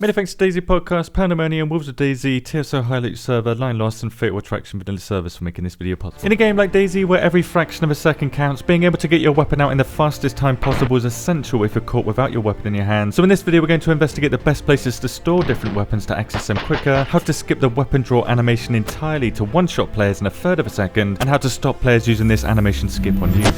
Many thanks to DayZ Podcast, Pandemonium, Wolves of DayZ, TSO High Loot Server, Line Lost, and Fatal Attraction Vanilla Servers for making this video possible. In a game like DayZ, where every fraction of a second counts, being able to get your weapon out in the fastest time possible is essential if you're caught without your weapon in your hand. So in this video, we're going to investigate the best places to store different weapons to access them quicker, how to skip the weapon draw animation entirely to one-shot players in a third of a second, and how to stop players using this animation skip on you.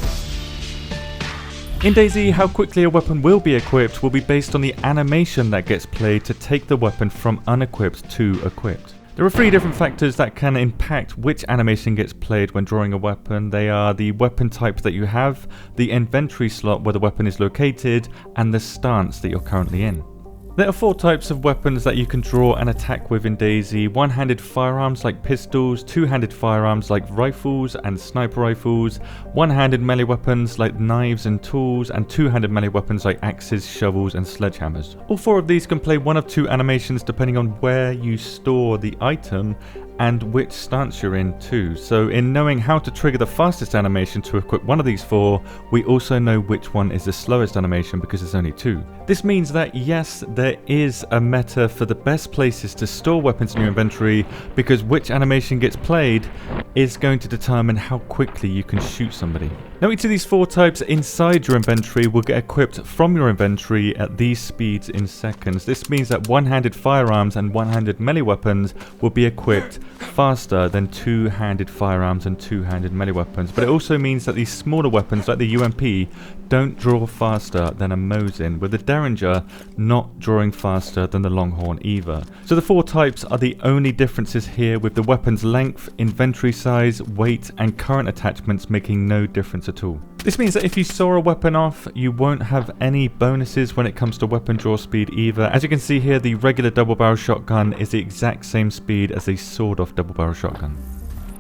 In DayZ, how quickly a weapon will be equipped will be based on the animation that gets played to take the weapon from unequipped to equipped. There are three different factors that can impact which animation gets played when drawing a weapon. They are the weapon type that you have, the inventory slot where the weapon is located, and the stance that you're currently in. There are four types of weapons that you can draw and attack with in DayZ. One-handed firearms like pistols, two-handed firearms like rifles and sniper rifles, one-handed melee weapons like knives and tools, and two-handed melee weapons like axes, shovels and sledgehammers. All four of these can play one of two animations depending on where you store the item and which stance you're in too. So in knowing how to trigger the fastest animation to equip one of these four, we also know which one is the slowest animation because there's only two. This means that yes, there is a meta for the best places to store weapons in your inventory, because which animation gets played is going to determine how quickly you can shoot somebody. Now each of these four types inside your inventory will get equipped from your inventory at these speeds in seconds. This means that one-handed firearms and one-handed melee weapons will be equipped faster than two-handed firearms and two-handed melee weapons, but it also means that these smaller weapons like the UMP don't draw faster than a Mosin, with the Derringer not drawing faster than the Longhorn either. So the four types are the only differences here, with the weapon's length, inventory size, weight and current attachments making no difference at all. This means that if you saw a weapon off, you won't have any bonuses when it comes to weapon draw speed either. As you can see here, the regular double barrel shotgun is the exact same speed as a sawed-off double barrel shotgun.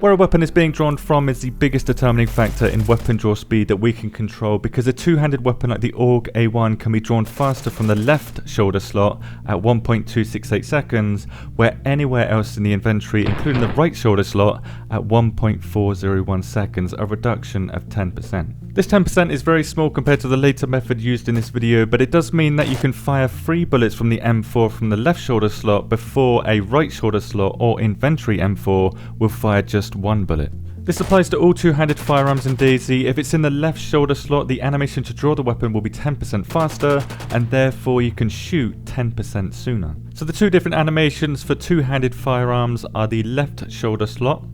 Where a weapon is being drawn from is the biggest determining factor in weapon draw speed that we can control, because a two-handed weapon like the AUG A1 can be drawn faster from the left shoulder slot at 1.268 seconds, where anywhere else in the inventory, including the right shoulder slot, at 1.401 seconds, a reduction of 10%. This 10% is very small compared to the later method used in this video, but it does mean that you can fire 3 bullets from the M4 from the left shoulder slot before a right shoulder slot or inventory M4 will fire just 1 bullet. This applies to all two-handed firearms in DayZ. If it's in the left shoulder slot, the animation to draw the weapon will be 10% faster, and therefore you can shoot 10% sooner. So the two different animations for two-handed firearms are the left shoulder slot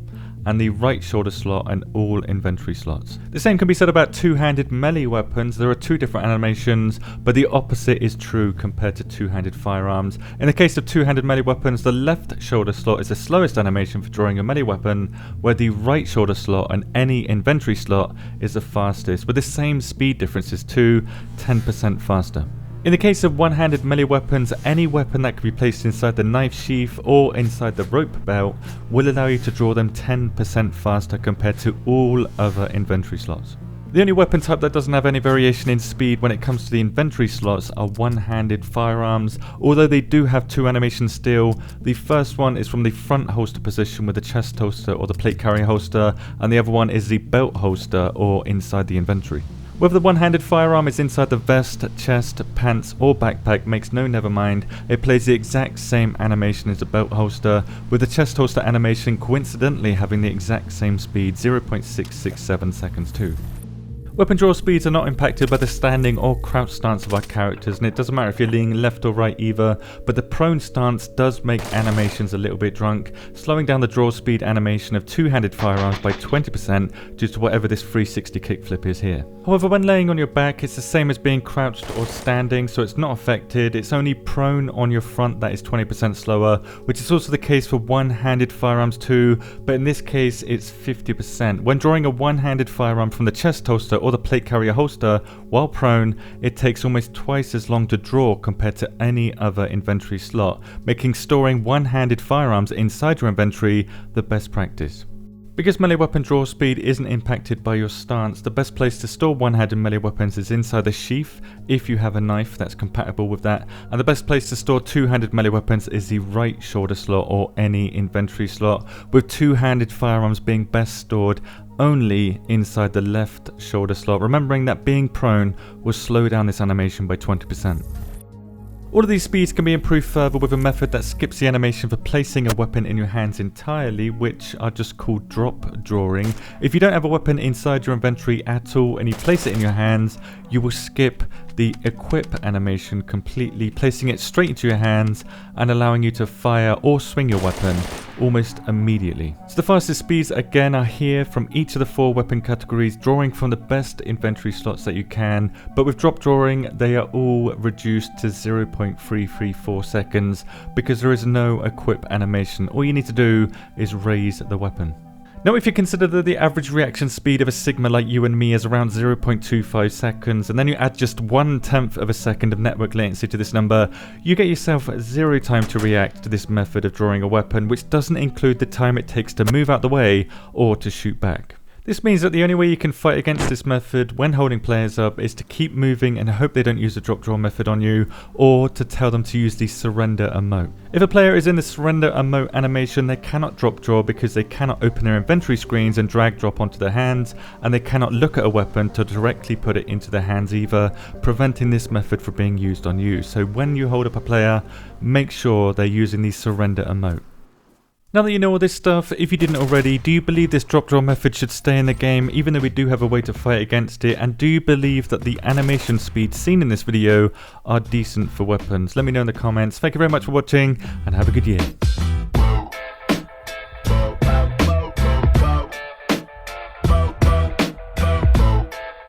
and the right shoulder slot and all inventory slots. The same can be said about two-handed melee weapons. There are two different animations, but the opposite is true compared to two-handed firearms. In the case of two-handed melee weapons, the left shoulder slot is the slowest animation for drawing a melee weapon, where the right shoulder slot and any inventory slot is the fastest, with the same speed differences too, 10% faster. In the case of one-handed melee weapons, any weapon that can be placed inside the knife sheath or inside the rope belt will allow you to draw them 10% faster compared to all other inventory slots. The only weapon type that doesn't have any variation in speed when it comes to the inventory slots are one-handed firearms, although they do have two animations still. The first one is from the front holster position with the chest holster or the plate carrying holster, and the other one is the belt holster or inside the inventory. Whether the one-handed firearm is inside the vest, chest, pants or backpack makes no never mind. It plays the exact same animation as the belt holster, with the chest holster animation coincidentally having the exact same speed, 0.667 seconds too. Weapon draw speeds are not impacted by the standing or crouch stance of our characters, and it doesn't matter if you're leaning left or right either, but the prone stance does make animations a little bit drunk, slowing down the draw speed animation of two-handed firearms by 20% due to whatever this 360 kickflip is here. However, when laying on your back, it's the same as being crouched or standing, so it's not affected. It's only prone on your front that is 20% slower, which is also the case for one-handed firearms too, but in this case it's 50%. When drawing a one-handed firearm from the chest holster or the plate carrier holster while prone, it takes almost twice as long to draw compared to any other inventory slot, making storing one-handed firearms inside your inventory the best practice. Because melee weapon draw speed isn't impacted by your stance, the best place to store one-handed melee weapons is inside the sheath if you have a knife that's compatible with that, and the best place to store two-handed melee weapons is the right shoulder slot or any inventory slot, with two-handed firearms being best stored only inside the left shoulder slot, remembering that being prone will slow down this animation by 20%. All of these speeds can be improved further with a method that skips the animation for placing a weapon in your hands entirely, which are just called drop drawing. If you don't have a weapon inside your inventory at all and you place it in your hands, you will skip the equip animation completely, placing it straight into your hands and allowing you to fire or swing your weapon almost immediately. So the fastest speeds again are here from each of the 4 weapon categories, drawing from the best inventory slots that you can, but with drop drawing they are all reduced to 0.334 seconds because there is no equip animation. All you need to do is raise the weapon. Now, if you consider that the average reaction speed of a Sigma like you and me is around 0.25 seconds, and then you add just 1/10 of a second of network latency to this number, you get yourself 0 time to react to this method of drawing a weapon, which doesn't include the time it takes to move out the way or to shoot back. This means that the only way you can fight against this method when holding players up is to keep moving and hope they don't use the drop draw method on you, or to tell them to use the surrender emote. If a player is in the surrender emote animation, they cannot drop draw because they cannot open their inventory screens and drag drop onto their hands, and they cannot look at a weapon to directly put it into their hands either, preventing this method from being used on you. So when you hold up a player, make sure they're using the surrender emote. Now that you know all this stuff, if you didn't already, do you believe this drop draw method should stay in the game even though we do have a way to fight against it? And do you believe that the animation speeds seen in this video are decent for weapons? Let me know in the comments. Thank you very much for watching and have a good year.